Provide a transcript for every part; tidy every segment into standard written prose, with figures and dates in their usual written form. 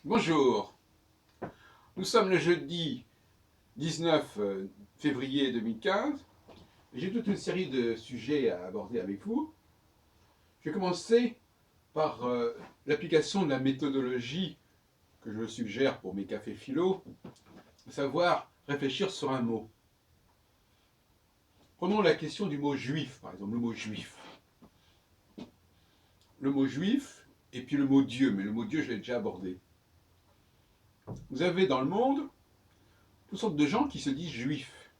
Bonjour, nous sommes le jeudi 19 février 2015. J'ai toute une série de sujets à aborder avec vous. Je vais commencer par l'application de la méthodologie que je suggère pour mes cafés philo, à savoir réfléchir sur un mot. Prenons la question du mot juif, par exemple, le mot juif. Le mot juif et puis le mot Dieu, mais le mot Dieu je l'ai déjà abordé. Vous avez dans le monde toutes sortes de gens qui se disent juifs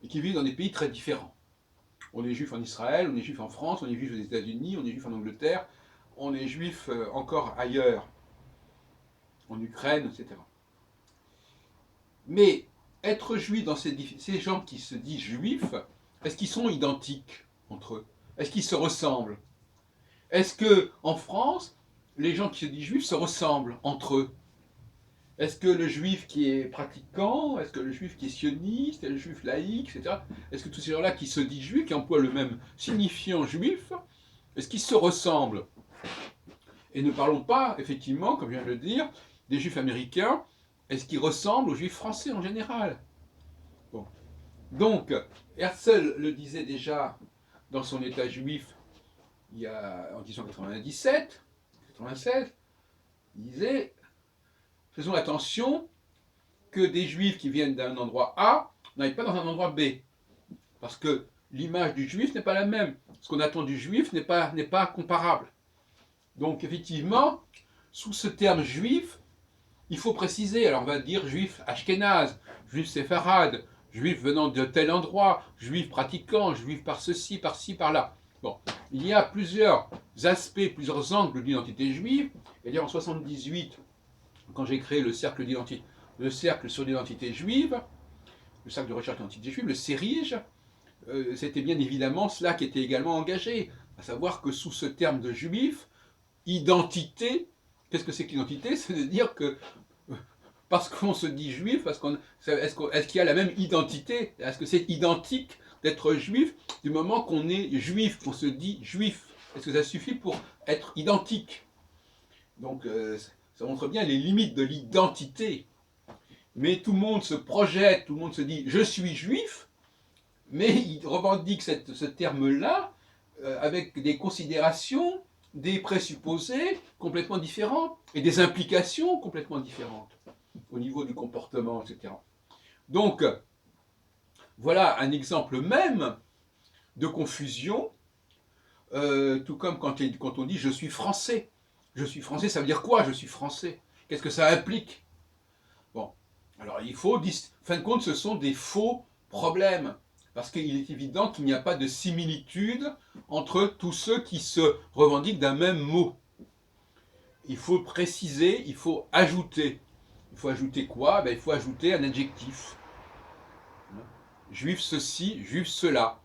et qui vivent dans des pays très différents. On est juif en Israël, on est juif en France, on est juif aux États-Unis, on est juif en Angleterre, on est juif encore ailleurs, en Ukraine, etc. Mais être juif dans ces gens qui se disent juifs, est-ce qu'ils sont identiques entre eux? Est-ce qu'ils se ressemblent? Est-ce que en France, les gens qui se disent juifs se ressemblent entre eux? Est-ce que le juif qui est pratiquant, est-ce que le juif qui est sioniste, le juif laïque, etc., est-ce que tous ces gens-là qui se disent juifs, qui emploient le même signifiant juif, est-ce qu'ils se ressemblent? Et ne parlons pas, effectivement, comme je viens de le dire, des juifs américains, est-ce qu'ils ressemblent aux juifs français en général? Bon. Donc, Herzl le disait déjà dans son état juif en 1897, 96, il disait faisons attention que des juifs qui viennent d'un endroit A n'aillent pas dans un endroit B. Parce que l'image du juif n'est pas la même. Ce qu'on attend du juif n'est pas comparable. Donc effectivement, sous ce terme juif, il faut préciser. Alors on va dire juif ashkénaze, juif séfarade, juif venant de tel endroit, juif pratiquant, juif par ceci, par ci, par là. Bon, il y a plusieurs aspects, plusieurs angles d'identité juive. Et en 78, quand j'ai créé le cercle sur l'identité juive, le cercle de recherche d'identité juive, le CERIGE, c'était bien évidemment cela qui était également engagé, à savoir que sous ce terme de juif, identité, qu'est-ce que c'est que l'identité? C'est de dire que parce qu'on se dit juif, est-ce qu'il y a la même identité? Est-ce que c'est identique d'être juif du moment qu'on est juif, qu'on se dit juif? Est-ce que ça suffit pour être identique? Donc ça montre bien les limites de l'identité. Mais tout le monde se projette, tout le monde se dit je suis juif, mais il revendique ce terme-là avec des considérations, des présupposés complètement différents et des implications complètement différentes au niveau du comportement, etc. Donc, voilà un exemple même de confusion, tout comme quand on dit je suis français. Je suis français, ça veut dire quoi je suis français? Qu'est-ce que ça implique? Bon, alors il faut, fin de compte, ce sont des faux problèmes. Parce qu'il est évident qu'il n'y a pas de similitude entre tous ceux qui se revendiquent d'un même mot. Il faut préciser, il faut ajouter. Il faut ajouter quoi? Il faut ajouter un adjectif. Juif ceci, juif cela.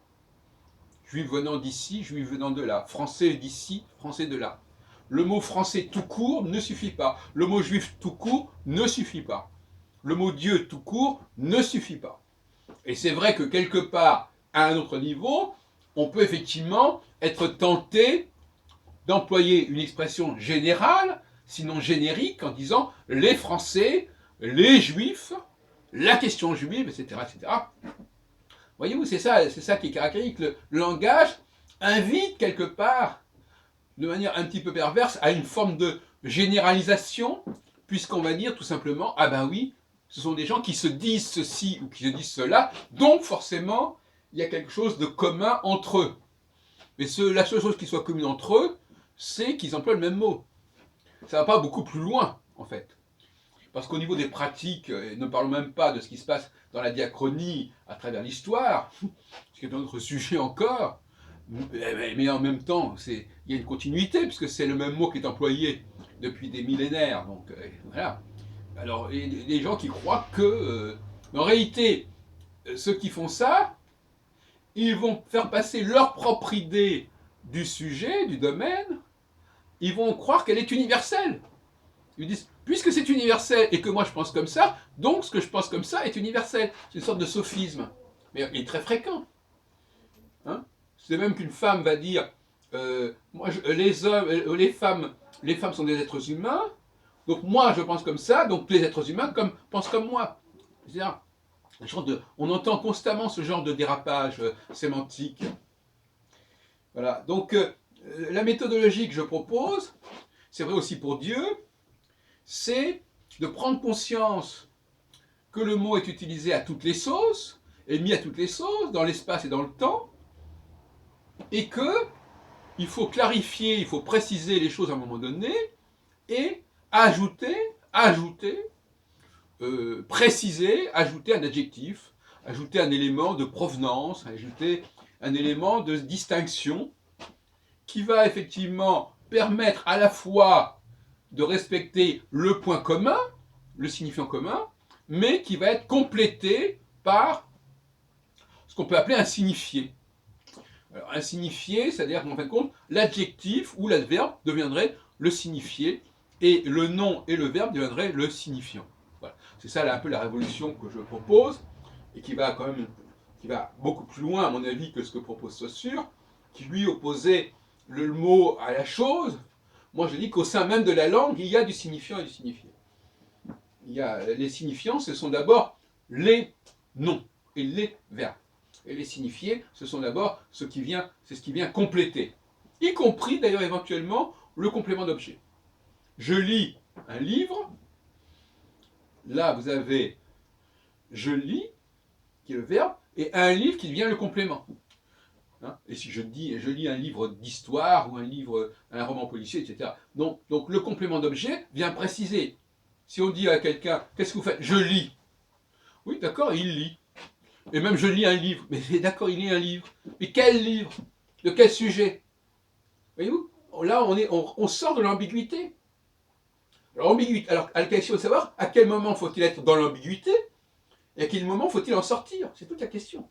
Juif venant d'ici, juif venant de là. Français d'ici, français de là. Le mot français tout court ne suffit pas. Le mot juif tout court ne suffit pas. Le mot Dieu tout court ne suffit pas. Et c'est vrai que quelque part, à un autre niveau, on peut effectivement être tenté d'employer une expression générale, sinon générique, en disant les Français, les Juifs, la question juive, etc. etc. Voyez-vous, c'est ça qui est caractéristique. Le langage invite quelque part, de manière un petit peu perverse, à une forme de généralisation, puisqu'on va dire tout simplement, ah ben oui, ce sont des gens qui se disent ceci ou qui se disent cela, donc forcément, il y a quelque chose de commun entre eux. Mais la seule chose qui soit commune entre eux, c'est qu'ils emploient le même mot. Ça ne va pas beaucoup plus loin, en fait. Parce qu'au niveau des pratiques, ne parlons même pas de ce qui se passe dans la diachronie à travers l'histoire, ce qui est un autre sujet encore, mais en même temps, il y a une continuité, puisque c'est le même mot qui est employé depuis des millénaires. Donc voilà. Alors, il y a des gens qui croient que, en réalité, ceux qui font ça, ils vont faire passer leur propre idée du sujet, du domaine, ils vont croire qu'elle est universelle. Ils disent, puisque c'est universel et que moi je pense comme ça, donc ce que je pense comme ça est universel. C'est une sorte de sophisme, mais il est très fréquent. Hein, c'est même qu'une femme va dire, les femmes sont des êtres humains, Donc moi, je pense comme ça, donc les êtres humains pensent comme moi. C'est-à-dire, on entend constamment ce genre de dérapage sémantique. Voilà. Donc, la méthodologie que je propose, c'est vrai aussi pour Dieu, c'est de prendre conscience que le mot est utilisé à toutes les sauces, est mis à toutes les sauces, dans l'espace et dans le temps, et que il faut clarifier, il faut préciser les choses à un moment donné, et ajouter, préciser, ajouter un adjectif, ajouter un élément de provenance, ajouter un élément de distinction qui va effectivement permettre à la fois de respecter le point commun, le signifiant commun, mais qui va être complété par ce qu'on peut appeler un signifié. Alors, un signifié, c'est-à-dire qu'en fin de compte, l'adjectif ou l'adverbe deviendrait le signifié, et le nom et le verbe deviendraient le signifiant. Voilà. C'est ça là, un peu la révolution que je propose, et qui va quand même, qui va beaucoup plus loin à mon avis que ce que propose Saussure, qui lui opposait le mot à la chose. Moi je dis qu'au sein même de la langue, il y a du signifiant et du signifié. Les signifiants, ce sont d'abord les noms et les verbes. Et les signifiés, ce sont d'abord ce qui vient compléter. Y compris d'ailleurs éventuellement le complément d'objet. Je lis un livre, là vous avez je lis, qui est le verbe, et un livre qui devient le complément. Et si je lis un livre d'histoire ou un roman policier, etc. Donc le complément d'objet vient préciser. Si on dit à quelqu'un, qu'est-ce que vous faites? Je lis. Oui, d'accord, il lit. Et même je lis un livre. Mais d'accord, il lit un livre. Mais quel livre? De quel sujet? Voyez-vous? Là, on sort de l'ambiguïté. Alors, la question de savoir à quel moment faut-il être dans l'ambiguïté et à quel moment faut-il en sortir. C'est toute la question.